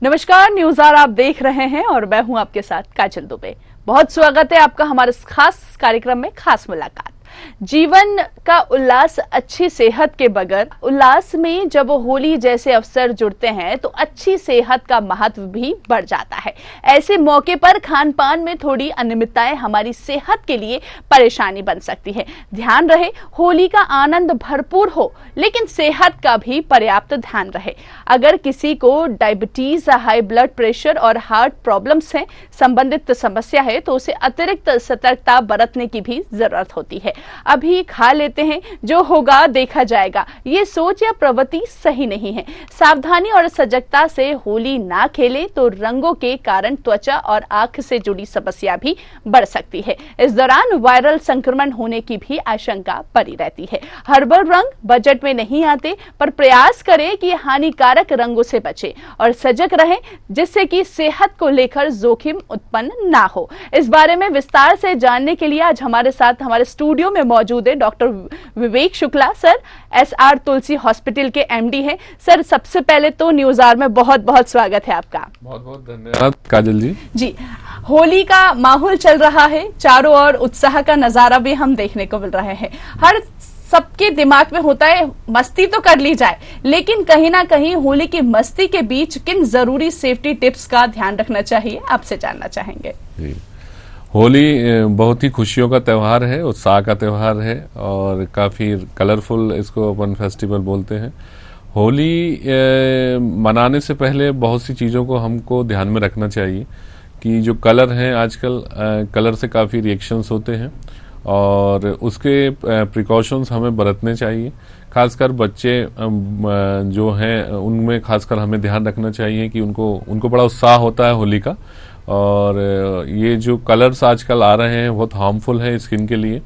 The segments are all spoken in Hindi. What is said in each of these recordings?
नमस्कार, न्यूज आवर आप देख रहे हैं और मैं हूं आपके साथ काजल दुबे। बहुत स्वागत है आपका हमारे इस खास कार्यक्रम में खास मुलाकात। जीवन का उल्लास अच्छी सेहत के बगैर, उल्लास में जब होली जैसे अवसर जुड़ते हैं तो अच्छी सेहत का महत्व भी बढ़ जाता है। ऐसे मौके पर खान पान में थोड़ी अनियमितताएं हमारी सेहत के लिए परेशानी बन सकती है। ध्यान रहे, होली का आनंद भरपूर हो लेकिन सेहत का भी पर्याप्त ध्यान रहे। अगर किसी को डायबिटीज, हाई ब्लड प्रेशर और हार्ट प्रॉब्लम्स हैं, संबंधित समस्या है, तो उसे अतिरिक्त सतर्कता बरतने की भी जरूरत होती है। अभी खा लेते हैं, जो होगा देखा जाएगा, ये सोच या प्रवृत्ति सही नहीं है। सावधानी और सजगता से होली ना खेलें तो रंगों के कारण त्वचा और आंख से जुड़ी समस्या भी बढ़ सकती है। इस दौरान वायरल संक्रमण होने की भी आशंका बनी रहती है। हर्बल रंग बजट में नहीं आते, पर प्रयास करें कि हानिकारक रंगों से बचें और सजग रहें, जिससे कि सेहत को लेकर जोखिम उत्पन्न ना हो। इस बारे में विस्तार से जानने के लिए आज हमारे साथ हमारे स्टूडियो में मौजूद है डॉक्टर विवेक शुक्ला सर, एसआर तुलसी हॉस्पिटल के एमडी हैं। सर, सबसे पहले तो न्यूज आवर में बहुत बहुत स्वागत है आपका। बहुत बहुत धन्यवाद काजल जी। जी, होली का माहौल चल रहा है, चारों ओर उत्साह का नजारा भी हम देखने को मिल रहे हैं। हर सबके दिमाग में होता है मस्ती तो कर ली जाए, लेकिन कहीं ना कहीं होली की मस्ती के बीच किन जरूरी सेफ्टी टिप्स का ध्यान रखना चाहिए, आपसे जानना चाहेंगे। जी, होली बहुत ही खुशियों का त्यौहार है, उत्साह का त्यौहार है और काफ़ी कलरफुल इसको अपन फेस्टिवल बोलते हैं। होली मनाने से पहले बहुत सी चीज़ों को हमको ध्यान में रखना चाहिए कि जो कलर हैं आजकल कलर से काफ़ी रिएक्शंस होते हैं और उसके प्रिकॉशंस हमें बरतने चाहिए। खासकर बच्चे जो हैं उनमें खासकर हमें ध्यान रखना चाहिए कि उनको बड़ा उत्साह होता है होली का, और ये जो कलर्स आजकल आ रहे हैं बहुत हार्मफुल है स्किन के लिए।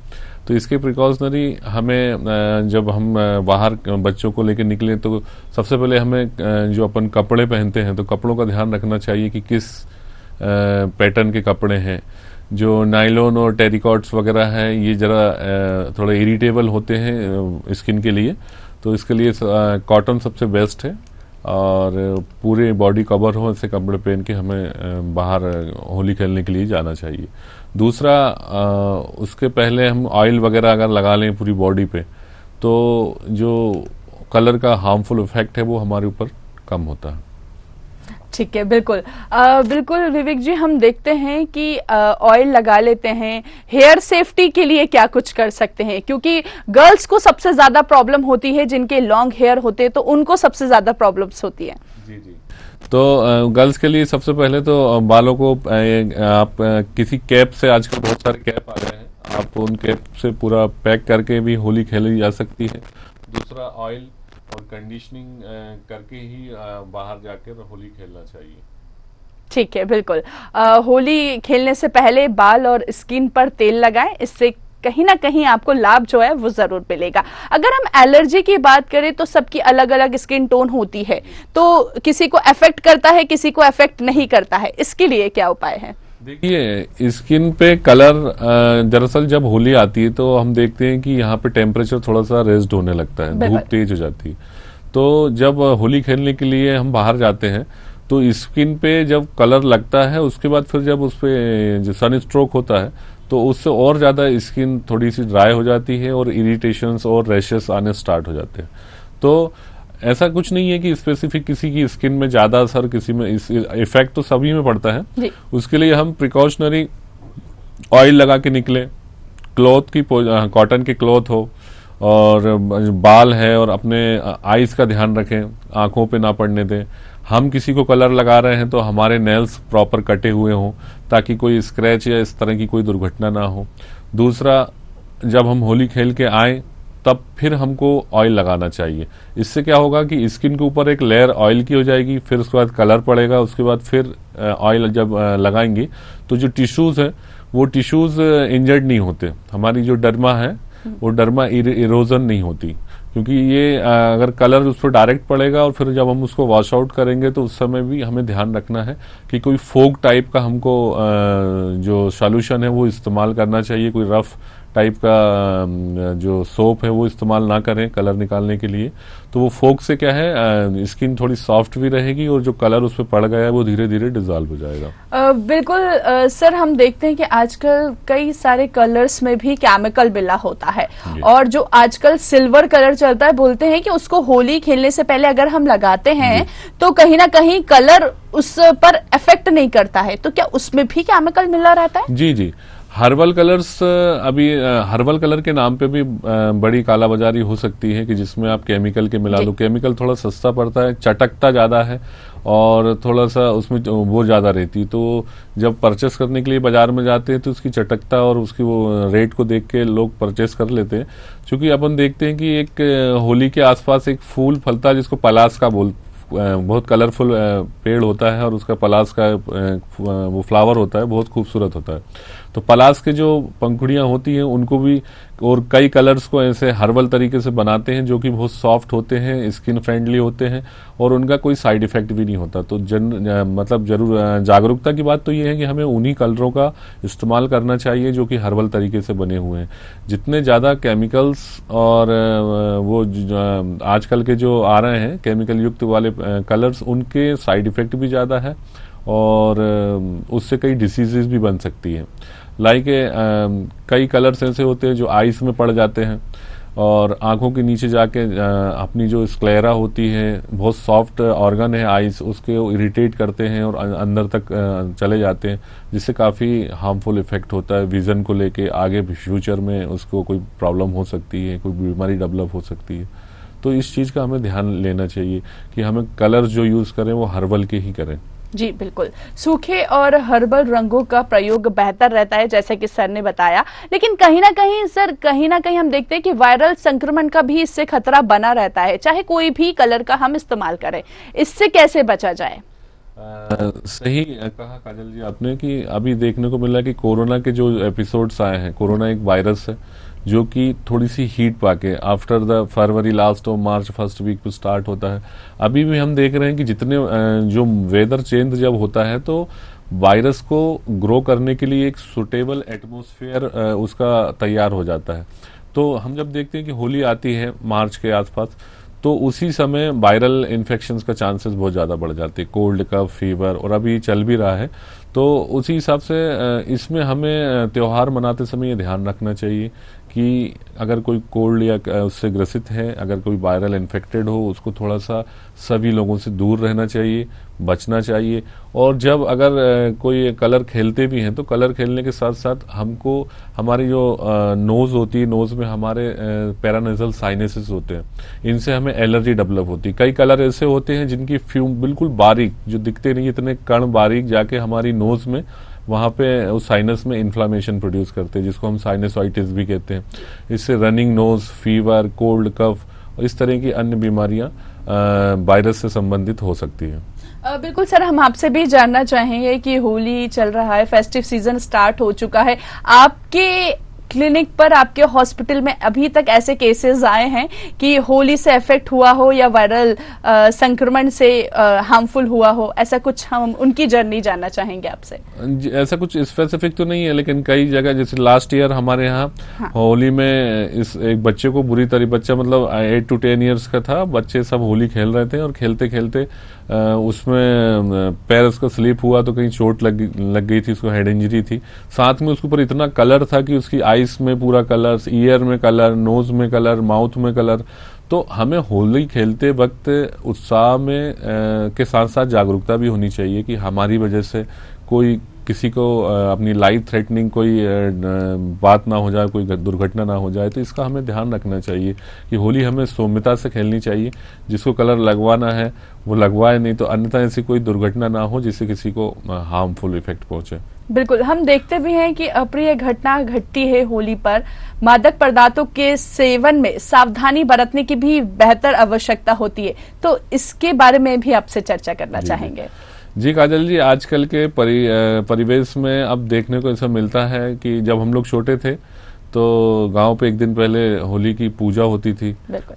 तो इसके प्रिकॉशनरी हमें जब हम बाहर बच्चों को लेकर निकले तो सबसे पहले हमें जो अपन कपड़े पहनते हैं तो कपड़ों का ध्यान रखना चाहिए कि किस पैटर्न के कपड़े हैं। जो नायलॉन और टेरिकॉट्स वगैरह हैं ये जरा थोड़े इरिटेबल होते हैं स्किन के लिए, तो इसके लिए कॉटन सबसे बेस्ट है और पूरे बॉडी कवर हो ऐसे कपड़े पहन के हमें बाहर होली खेलने के लिए जाना चाहिए। दूसरा, उसके पहले हम ऑयल वगैरह अगर लगा लें पूरी बॉडी पे तो जो कलर का हार्मफुल इफेक्ट है वो हमारे ऊपर कम होता है। ठीक है, बिल्कुल बिल्कुल विवेक जी, हम देखते हैं कि ऑयल लगा लेते हैं। हेयर सेफ्टी के लिए क्या कुछ कर सकते हैं, क्योंकि गर्ल्स को सबसे ज्यादा प्रॉब्लम होती है, जिनके लॉन्ग हेयर होते हैं तो उनको सबसे ज्यादा प्रॉब्लम्स होती है। जी जी, तो गर्ल्स के लिए सबसे पहले तो बालों को आप किसी कैप से, आजकल बहुत सारे कैप आ गए हैं, आप उन कैप से पूरा पैक करके भी होली खेली जा सकती है। दूसरा, ऑयल और कंडीशनिंग करके ही बाहर जाकर होली खेलना चाहिए। ठीक है, बिल्कुल होली खेलने से पहले बाल और स्किन पर तेल लगाएं, इससे कहीं ना कहीं आपको लाभ जो है वो जरूर मिलेगा। अगर हम एलर्जी की बात करें तो सबकी अलग अलग स्किन टोन होती है, तो किसी को अफेक्ट करता है, किसी को अफेक्ट नहीं करता है, इसके लिए क्या उपाय है? देखिए, स्किन पे कलर दरअसल जब होली आती है तो हम देखते हैं कि यहाँ पे टेम्परेचर थोड़ा सा रेज्ड होने लगता है, धूप तेज हो जाती है। तो जब होली खेलने के लिए हम बाहर जाते हैं तो स्किन पे जब कलर लगता है उसके बाद फिर जब उस पे जो सन स्ट्रोक होता है तो उससे और ज्यादा स्किन थोड़ी सी ड्राई हो जाती है और इरिटेशंस और रैशेस आने स्टार्ट हो जाते हैं। तो ऐसा कुछ नहीं है कि स्पेसिफिक किसी की स्किन में ज्यादा असर, किसी में इफेक्ट तो सभी में पड़ता है। उसके लिए हम प्रिकॉशनरी ऑयल लगा के निकले, क्लॉथ की कॉटन के क्लॉथ हो, और बाल है और अपने आईज का ध्यान रखें, आंखों पे ना पड़ने दें। हम किसी को कलर लगा रहे हैं तो हमारे नेल्स प्रॉपर कटे हुए हों ताकि कोई स्क्रैच या इस तरह की कोई दुर्घटना ना हो। दूसरा, जब हम होली खेल के आए तब फिर हमको ऑयल लगाना चाहिए। इससे क्या होगा कि स्किन के ऊपर एक लेयर ऑयल की हो जाएगी, फिर उसके बाद कलर पड़ेगा, उसके बाद फिर ऑयल जब लगाएंगे तो जो टिश्यूज है वो टिश्यूज इंजर्ड नहीं होते। हमारी जो डर्मा है वो डर्मा इरोजन नहीं होती, क्योंकि ये अगर कलर उस पर डायरेक्ट पड़ेगा और फिर जब हम उसको वॉश आउट करेंगे तो उस समय भी हमें ध्यान रखना है कि कोई फोग टाइप का हमको जो सॉल्यूशन है वो इस्तेमाल करना चाहिए, कोई रफ टाइप का जो सोप है वो इस्तेमाल ना करें कलर निकालने के लिए। तो वो फोक से क्या है, स्किन थोड़ी सॉफ्ट भी रहेगी और जो कलर उस पर पड़ गया है वो धीरे धीरे डिजॉल्व हो जाएगा। बिल्कुल सर, हम देखते हैं कि आजकल कई सारे कलर्स में भी केमिकल मिला होता है, और जो आजकल सिल्वर कलर चलता है, बोलते हैं कि उसको होली खेलने से पहले अगर हम लगाते हैं तो कहीं ना कहीं कलर उस पर इफेक्ट नहीं करता है, तो क्या उसमें भी केमिकल मिला रहता है? जी जी, हर्बल कलर्स अभी हर्बल कलर के नाम पे भी बड़ी कालाबाजारी हो सकती है कि जिसमें आप केमिकल के मिला लो। केमिकल थोड़ा सस्ता पड़ता है, चटकता ज्यादा है और थोड़ा सा उसमें वो ज्यादा रहती है। तो जब परचेस करने के लिए बाजार में जाते हैं तो उसकी चटकता और उसकी वो रेट को देख के लोग परचेस कर लेते हैं। क्योंकि अपन देखते हैं कि एक होली के आसपास एक फूल फलता है जिसको पलास का बहुत कलरफुल पेड़ होता है और उसका पलास का वो फ्लावर होता है, बहुत खूबसूरत होता है। तो पलास के जो पंखुड़ियां होती हैं उनको भी और कई कलर्स को ऐसे हर्बल तरीके से बनाते हैं जो कि बहुत सॉफ्ट होते हैं, स्किन फ्रेंडली होते हैं और उनका कोई साइड इफेक्ट भी नहीं होता। तो मतलब जरूर जागरूकता की बात तो ये है कि हमें उन्हीं कलरों का इस्तेमाल करना चाहिए जो कि हर्बल तरीके से बने हुए हैं। जितने ज्यादा केमिकल्स और वो आजकल के जो आ रहे हैं केमिकल युक्त वाले कलर्स, उनके साइड इफेक्ट भी ज्यादा है और उससे कई डिसीजेज भी बन सकती हैं। लाइक कई कलर्स ऐसे होते हैं जो आइस में पड़ जाते हैं और आंखों के नीचे जाके अपनी जो स्क्लेरा होती है, बहुत सॉफ्ट ऑर्गन है आइस, उसके इरिटेट करते हैं और अंदर तक चले जाते हैं, जिससे काफ़ी हार्मफुल इफेक्ट होता है विजन को लेके। आगे फ्यूचर में उसको कोई प्रॉब्लम हो सकती है, कोई बीमारी डेवलप हो सकती है। तो इस चीज़ का हमें ध्यान लेना चाहिए कि हमें कलर जो यूज़ करें वो हर्बल के ही करें। जी बिल्कुल, सूखे और हर्बल रंगों का प्रयोग बेहतर रहता है जैसे कि सर ने बताया, लेकिन कहीं ना कहीं सर, कहीं ना कहीं हम देखते हैं कि वायरल संक्रमण का भी इससे खतरा बना रहता है, चाहे कोई भी कलर का हम इस्तेमाल करें। इससे कैसे बचा जाए? सही कहा काजल जी आपने कि अभी देखने को मिला कि कोरोना के जो एपिसोड्स आए हैं, कोरोना एक वायरस है जो कि थोड़ी सी हीट पाके आफ्टर द फरवरी लास्ट और मार्च फर्स्ट वीक पे स्टार्ट होता है। अभी भी हम देख रहे हैं कि जितने जो वेदर चेंज जब होता है तो वायरस को ग्रो करने के लिए एक सुटेबल एटमॉस्फेयर उसका तैयार हो जाता है। तो हम जब देखते हैं कि होली आती है मार्च के आसपास, तो उसी समय वायरल इन्फेक्शंस का चांसेस बहुत ज़्यादा बढ़ जाते हैं, कोल्ड कफ फीवर, और अभी चल भी रहा है। तो उसी हिसाब से इसमें हमें त्यौहार मनाते समय ये ध्यान रखना चाहिए कि अगर कोई कोल्ड या उससे ग्रसित है, अगर कोई वायरल इन्फेक्टेड हो, उसको थोड़ा सा सभी लोगों से दूर रहना चाहिए, बचना चाहिए। और जब अगर कोई कलर खेलते भी हैं तो कलर खेलने के साथ साथ हमको हमारी जो नोज होती है, नोज में हमारे पैरानेजल साइनेसिस होते हैं, इनसे हमें एलर्जी डेवलप होती है। कई कलर ऐसे होते हैं जिनकी फ्यूम बिल्कुल बारीक, जो दिखते नहीं, इतने कण बारीक जाके हमारी नोज में वहां पे उस साइनस में इन्फ्लामेशन प्रोड्यूस करते हैं, जिसको हम साइनसाइटिस भी कहते हैं। इससे running nose, fever, cold cough और इस तरह की अन्य बीमारियां वायरस से संबंधित हो सकती हैं। बिल्कुल सर, हम आपसे भी जानना चाहेंगे कि होली चल रहा है, फेस्टिव सीजन स्टार्ट हो चुका है, आपके क्लिनिक पर, आपके हॉस्पिटल में अभी तक ऐसे केसेस आए हैं कि होली से इफेक्ट हुआ हो या वायरल संक्रमण से हार्मफुल हुआ हो? ऐसा कुछ हम उनकी जर्नी जानना चाहेंगे आपसे। ऐसा कुछ स्पेसिफिक तो नहीं है, लेकिन कई जगह जैसे लास्ट ईयर हमारे यहाँ होली में इस एक बच्चे को बुरी तरह, बच्चा मतलब 8 to 10 ईयर्स का था, बच्चे सब होली खेल रहे थे और खेलते खेलते उसमें पैर उसका स्लिप हुआ तो कहीं चोट लग गई थी, उसको हेड इंजरी थी। साथ में उसके ऊपर इतना कलर था कि उसकी आइस में पूरा कलर, ईयर में कलर, नोज में कलर, माउथ में कलर। तो हमें होली खेलते वक्त उत्साह में के साथ साथ जागरूकता भी होनी चाहिए कि हमारी वजह से कोई किसी को अपनी लाइफ थ्रेटनिंग कोई बात ना हो जाए, कोई दुर्घटना ना हो जाए। तो इसका हमें ध्यान रखना चाहिए कि होली हमें सौम्यता से खेलनी चाहिए। जिसको कलर लगवाना है वो लगवाए, नहीं तो अन्यथा ऐसी कोई दुर्घटना ना हो जिससे किसी को हार्मफुल इफेक्ट पहुंचे। बिल्कुल, हम देखते भी हैं कि अप्रिय घटना घटती है होली पर। मादक पदार्थों के सेवन में सावधानी बरतने की भी बेहतर आवश्यकता होती है, तो इसके बारे में भी आपसे चर्चा करना चाहेंगे। जी काजल जी, आजकल के परिवेश में अब देखने को ऐसा मिलता है कि जब हम लोग छोटे थे तो गांव पे एक दिन पहले होली की पूजा होती थी,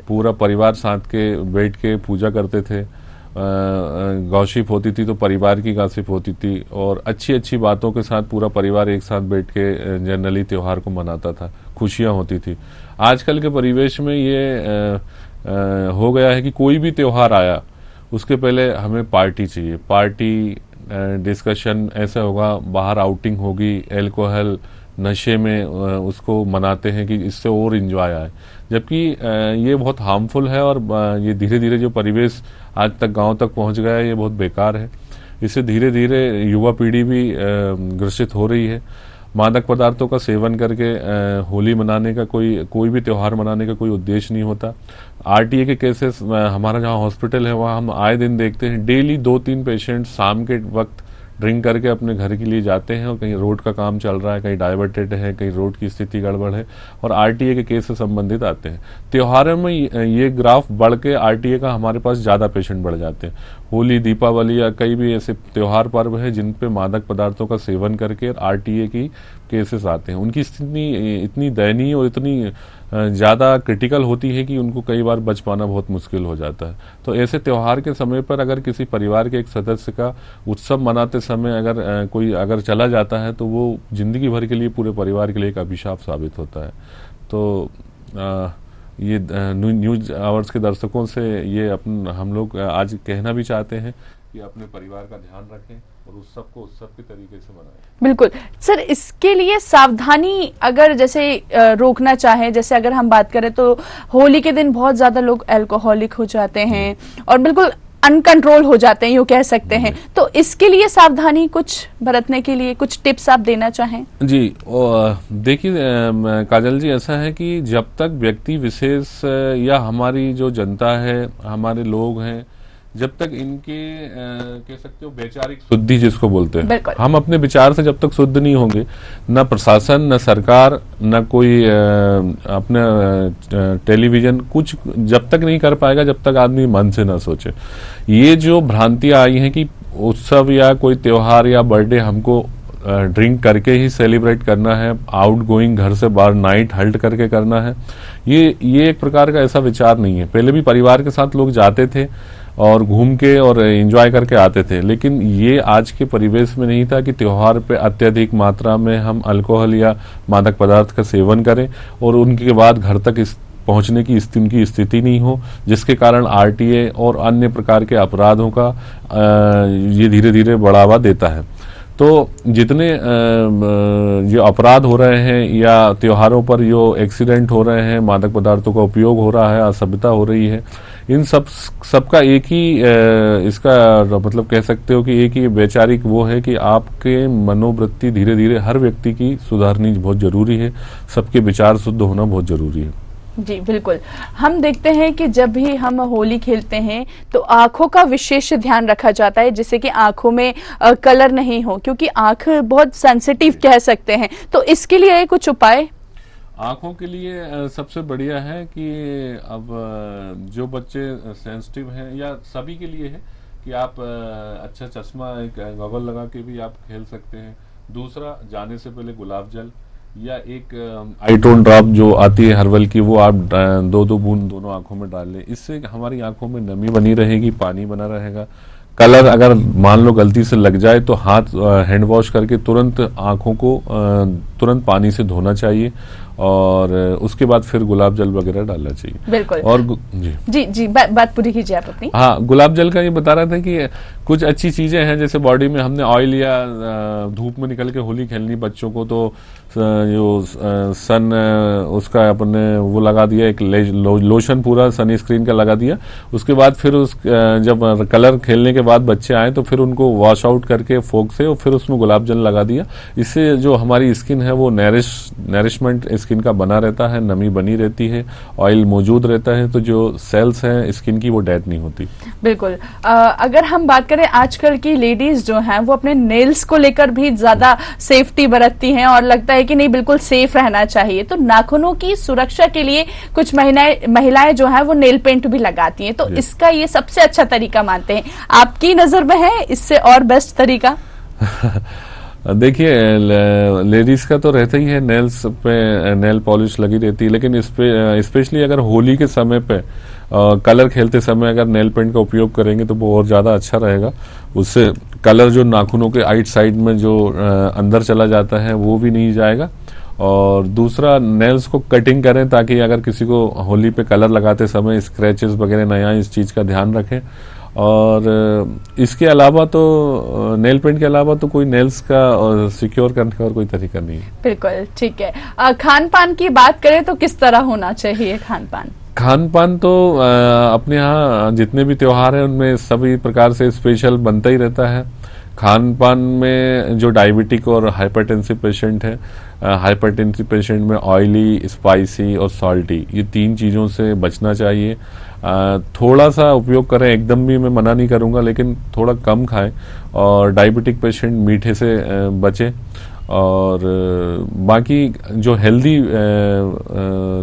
पूरा परिवार साथ के बैठ के पूजा करते थे, गॉसिप होती थी तो परिवार की गॉसिप होती थी और अच्छी अच्छी बातों के साथ पूरा परिवार एक साथ बैठ के जनरली त्योहार को मनाता था, खुशियां होती थी। आजकल के परिवेश में ये हो गया है कि कोई भी त्योहार आया उसके पहले हमें पार्टी चाहिए, पार्टी डिस्कशन ऐसा होगा, बाहर आउटिंग होगी, एल्कोहल नशे में उसको मनाते हैं कि इससे और एंजॉय आए, जबकि ये बहुत हार्मफुल है और ये धीरे धीरे जो परिवेश आज तक गांव तक पहुंच गया है ये बहुत बेकार है। इससे धीरे धीरे युवा पीढ़ी भी ग्रसित हो रही है। मादक पदार्थों का सेवन करके होली मनाने का कोई भी त्योहार मनाने का कोई उद्देश्य नहीं होता। आरटीए के केसेस हमारा जहाँ हॉस्पिटल है वहाँ हम आए दिन देखते हैं, डेली 2-3 पेशेंट शाम के वक्त ड्रिंक करके अपने घर के लिए जाते हैं और कहीं रोड का काम चल रहा है, कहीं डाइवर्टेड है, कहीं रोड की स्थिति गड़बड़ है और आरटीए के केस से संबंधित आते हैं। त्योहारों में ये ग्राफ बढ़ के आरटीए का हमारे पास ज्यादा पेशेंट बढ़ जाते हैं। होली, दीपावली या कई भी ऐसे त्योहार पर्व है जिन पे मादक पदार्थों का सेवन करके आरटीए की केसेस आते हैं। उनकी स्थिति इतनी दयनीय और इतनी ज्यादा क्रिटिकल होती है कि उनको कई बार बच पाना बहुत मुश्किल हो जाता है। तो ऐसे त्योहार के समय पर अगर किसी परिवार के एक सदस्य का उत्सव मनाते समय अगर कोई चला जाता है तो वो जिंदगी भर के लिए पूरे परिवार के लिए एक अभिशाप साबित होता है। तो ये न्यूज आवर्स के दर्शकों से ये हम लोग आज कहना भी चाहते हैं कि अपने परिवार का ध्यान रखें और उत्सव को उत्सव के तरीके से मनाएं। बिल्कुल सर, इसके लिए सावधानी अगर जैसे रोकना चाहे, जैसे अगर हम बात करें तो होली के दिन बहुत ज्यादा लोग अल्कोहलिक हो जाते हैं और बिल्कुल अनकंट्रोल हो जाते हैं, यूँ कह सकते हैं, तो इसके लिए सावधानी कुछ बरतने के लिए कुछ टिप्स आप देना चाहें? जी देखिए काजल जी, ऐसा है कि जब तक व्यक्ति विशेष या हमारी जो जनता है, हमारे लोग हैं, जब तक इनके कह सकते हो वैचारिक शुद्धि जिसको बोलते हैं, हम अपने विचार से जब तक शुद्ध नहीं होंगे, न प्रशासन, न सरकार, न कोई अपना टेलीविजन कुछ जब तक नहीं कर पाएगा जब तक आदमी मन से ना सोचे। ये जो भ्रांतियां आई हैं कि उत्सव या कोई त्योहार या बर्थडे हमको ड्रिंक करके ही सेलिब्रेट करना है, आउट गोइंग घर से बाहर नाइट हल्ट करके करना है, ये एक प्रकार का ऐसा विचार नहीं है। पहले भी परिवार के साथ लोग जाते थे और घूम के और एंजॉय करके आते थे, लेकिन ये आज के परिवेश में नहीं था कि त्योहार पे अत्यधिक मात्रा में हम अल्कोहल या मादक पदार्थ का सेवन करें और उनके बाद घर तक पहुंचने की उनकी स्थिति नहीं हो, जिसके कारण आरटीए और अन्य प्रकार के अपराधों का ये धीरे धीरे बढ़ावा देता है। तो जितने ये अपराध हो रहे हैं या त्योहारों पर जो एक्सीडेंट हो रहे हैं, मादक पदार्थों का उपयोग हो रहा है, असभ्यता हो रही है, इन सबका एक ही इसका मतलब कह सकते हो कि एक ही वैचारिक वो है कि आपके मनोवृत्ति धीरे धीरे हर व्यक्ति की सुधारनी बहुत जरूरी है, सबके विचार शुद्ध होना बहुत जरूरी है। जी बिल्कुल, हम देखते हैं कि जब भी हम होली खेलते हैं तो आंखों का विशेष ध्यान रखा जाता है, जिससे कि आंखों में कलर नहीं हो, क्योंकि आंख बहुत सेंसिटिव कह सकते हैं। तो इसके लिए कुछ उपाय? आंखों के लिए सबसे बढ़िया है कि अब जो बच्चे सेंसिटिव हैं या सभी के लिए है कि आप अच्छा चश्मा, एक गॉगल लगा के भी आप खेल सकते हैं। दूसरा, जाने से पहले गुलाब जल या एक आईटोन ड्रॉप जो आती है हर्बल की, वो आप 2-2 बूंद दोनों आंखों में डाल लें। इससे हमारी आंखों में नमी बनी रहेगी, पानी बना रहेगा। कलर अगर मान लो गलती से लग जाए तो हाथ हैंड वॉश करके तुरंत आंखों को तुरंत पानी से धोना चाहिए और उसके बाद फिर गुलाब जल वगैरह डालना चाहिए। बिल्कुल। और जी बात पूरी कीजिए आप अपनी। हाँ, गुलाब जल का ये बता रहा था कि कुछ अच्छी चीजें हैं, जैसे बॉडी में हमने ऑयल या धूप में निकल के होली खेलनी बच्चों को, तो जो सन उसका अपने वो लगा दिया, एक लोशन पूरा सनस्क्रीन का लगा दिया। उसके बाद फिर जब कलर खेलने के बाद बच्चे आए तो फिर उनको वॉश आउट करके फोक से और फिर उसमें गुलाब जल लगा दिया। इससे जो हमारी स्किन है वो नरिशमेंट स्किन का बना रहता है, नमी बनी रहती है, ऑयल मौजूद रहता है, तो जो सेल्स हैं स्किन की वो डेड नहीं होती। बिल्कुल। अगर हम बात करें आजकल की लेडीज जो हैं वो अपने नेल्स को लेकर भी ज्यादा सेफ्टी बरतती हैं और लगता है कि नहीं बिल्कुल सेफ रहना चाहिए, तो नाखूनों की सुरक्षा के लिए कुछ महिलाएं जो हैं वो नेल पेंट भी लगाती हैं, तो इसका ये सबसे अच्छा तरीका मानते हैं, आपकी नजर में है इससे और बेस्ट तरीका? देखिए, लेडीज का तो रहता ही है, नेल्स पे नेल पॉलिश लगी रहती है, लेकिन इस पे स्पेशली अगर होली के समय पे कलर खेलते समय अगर नेल पेंट का उपयोग करेंगे तो वो और ज्यादा अच्छा रहेगा। उससे कलर जो नाखूनों के आइट साइड में जो अंदर चला जाता है वो भी नहीं जाएगा और दूसरा नेल्स को कटिंग करें ताकि अगर किसी को होली पे कलर लगाते समय स्क्रैचेस वगैरह न आए, इस चीज का ध्यान रखें। और इसके अलावा तो नेल पेंट के अलावा तो कोई नेल्स का सिक्योर करने का और कोई तरीका नहीं है। बिल्कुल ठीक है। खान पान की बात करें तो किस तरह होना चाहिए खान पान? खान पान तो अपने यहाँ जितने भी त्योहार हैं उनमें सभी प्रकार से स्पेशल बनता ही रहता है। खान पान में जो डायबिटिक और हाइपरटेंसिव पेशेंट है, हाइपरटेंसिव पेशेंट में ऑयली, स्पाइसी और सॉल्टी, ये 3 चीजों से बचना चाहिए। थोड़ा सा उपयोग करें, एकदम भी मैं मना नहीं करूंगा, लेकिन थोड़ा कम खाएं। और डायबिटिक पेशेंट मीठे से बचे। और बाकी जो हेल्दी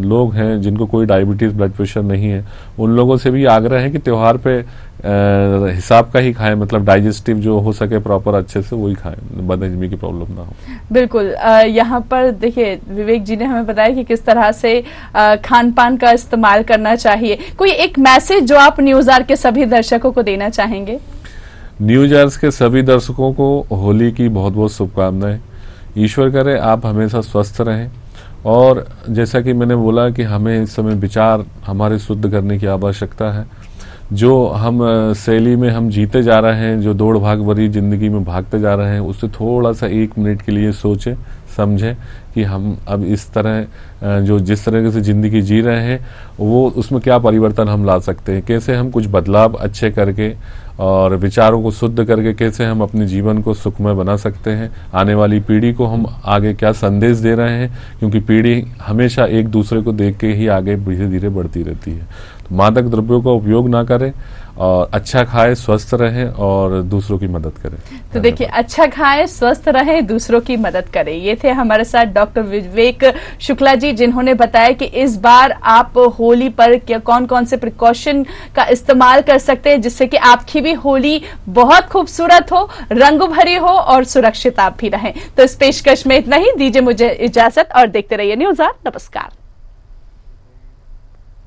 लोग हैं जिनको कोई डायबिटीज, ब्लड प्रेशर नहीं है, उन लोगों से भी आग्रह है कि त्योहार पे हिसाब का ही खाएं, मतलब डाइजेस्टिव जो हो सके प्रॉपर अच्छे से वही खाएं, बदहजमी की प्रॉब्लम ना हो। बिल्कुल। यहाँ पर देखिए विवेक जी ने हमें बताया कि किस तरह से खान पान का इस्तेमाल करना चाहिए। कोई एक मैसेज जो आप न्यूज आवर के सभी दर्शकों को देना चाहेंगे? न्यूज आवर के सभी दर्शकों को होली की बहुत बहुत शुभकामनाएं। ईश्वर करे आप हमेशा स्वस्थ रहें। और जैसा कि मैंने बोला कि हमें इस समय विचार हमारे शुद्ध करने की आवश्यकता है। जो हम शैली में हम जीते जा रहे हैं, जो दौड़ भाग भरी जिंदगी में भागते जा रहे हैं, उससे थोड़ा सा 1 मिनट के लिए सोचें, समझें कि हम अब इस तरह जो जिस तरह से जिंदगी जी रहे हैं वो उसमें क्या परिवर्तन हम ला सकते हैं, कैसे हम कुछ बदलाव अच्छे करके और विचारों को शुद्ध करके कैसे हम अपने जीवन को सुखमय बना सकते हैं। आने वाली पीढ़ी को हम आगे क्या संदेश दे रहे हैं, क्योंकि पीढ़ी हमेशा एक दूसरे को देख के ही आगे धीरे धीरे बढ़ती रहती है। तो मादक द्रव्यों का उपयोग ना करें और अच्छा खाएं, स्वस्थ रहें और दूसरों की मदद करें। तो देखिए, अच्छा खाएं, स्वस्थ रहें, दूसरों की मदद करें। ये थे हमारे साथ डॉक्टर विवेक शुक्ला जी, जिन्होंने बताया कि इस बार आप होली पर कौन कौन से प्रिकॉशन का इस्तेमाल कर सकते हैं जिससे कि आपकी भी होली बहुत खूबसूरत हो, रंग भरी हो और सुरक्षित आप भी रहें। तो इस पेशकश में इतना ही। दीजिए मुझे इजाजत और देखते रहिए न्यूज़ आवर। नमस्कार।